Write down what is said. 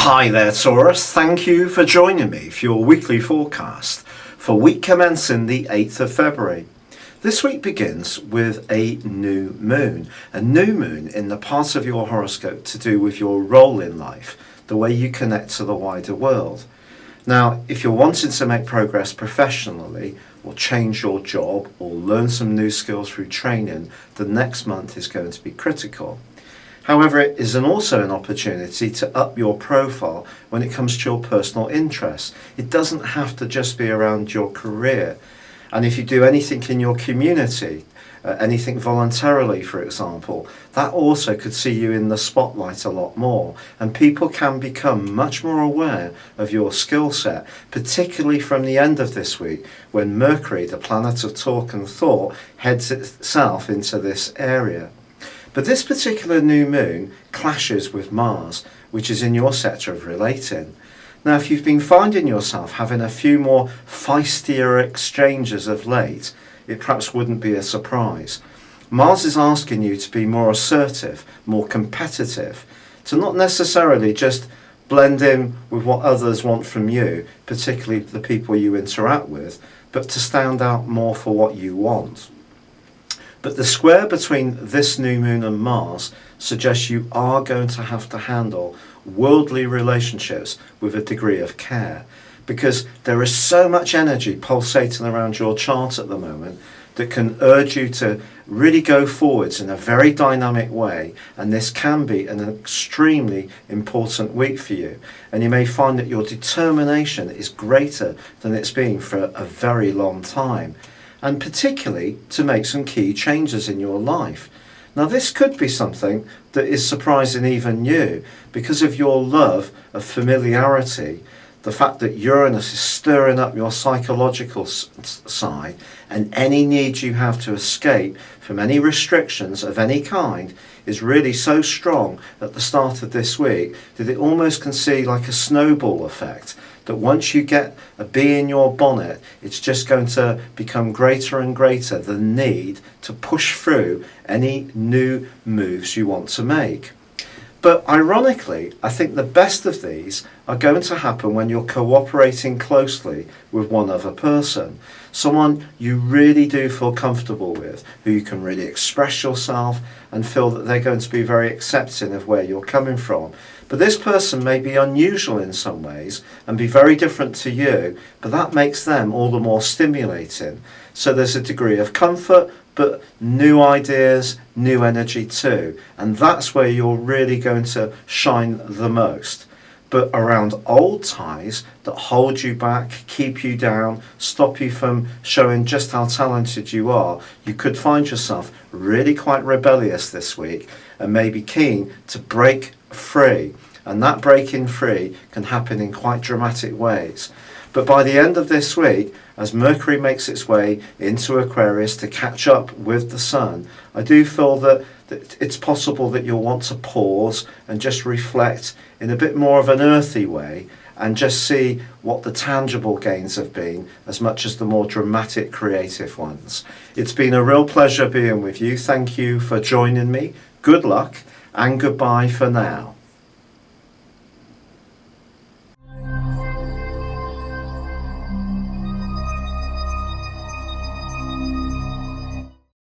Hi there, Taurus. Thank you for joining me for your weekly forecast for week commencing the 8th of February. This week begins with a new moon in the part of your horoscope to do with your role in life, the way you connect to the wider world. Now, if you're wanting to make progress professionally, or change your job, or learn some new skills through training, the next month is going to be critical. However, it is also an opportunity to up your profile when it comes to your personal interests. It doesn't have to just be around your career. And if you do anything in your community, anything voluntarily, for example, that also could see you in the spotlight a lot more. And people can become much more aware of your skill set, particularly from the end of this week, when Mercury, the planet of talk and thought, heads itself into this area. But this particular new moon clashes with Mars, which is in your sector of relating. Now, if you've been finding yourself having a few more feistier exchanges of late, it perhaps wouldn't be a surprise. Mars is asking you to be more assertive, more competitive, to not necessarily just blend in with what others want from you, particularly the people you interact with, but to stand out more for what you want. But the square between this new moon and Mars suggests you are going to have to handle worldly relationships with a degree of care, because there is so much energy pulsating around your chart at the moment that can urge you to really go forwards in a very dynamic way, and this can be an extremely important week for you. And you may find that your determination is greater than it's been for a very long time, and particularly to make some key changes in your life. Now, this could be something that is surprising even you because of your love of familiarity, the fact that Uranus is stirring up your psychological side, and any need you have to escape from any restrictions of any kind is really so strong at the start of this week that it almost can see like a snowball effect, that once you get a bee in your bonnet, it's just going to become greater and greater, the need to push through any new moves you want to make. But ironically, I think the best of these are going to happen when you're cooperating closely with one other person, someone you really do feel comfortable with, who you can really express yourself and feel that they're going to be very accepting of where you're coming from. But this person may be unusual in some ways and be very different to you, but that makes them all the more stimulating. So there's a degree of comfort, but new ideas, new energy too. And that's where you're really going to shine the most. But around old ties that hold you back, keep you down, stop you from showing just how talented you are, you could find yourself really quite rebellious this week and maybe keen to break free. And that breaking free can happen in quite dramatic ways. But by the end of this week, as Mercury makes its way into Aquarius to catch up with the Sun, I do feel that it's possible that you'll want to pause and just reflect in a bit more of an earthy way and just see what the tangible gains have been as much as the more dramatic creative ones. It's been a real pleasure being with you. Thank you for joining me. Good luck and goodbye for now.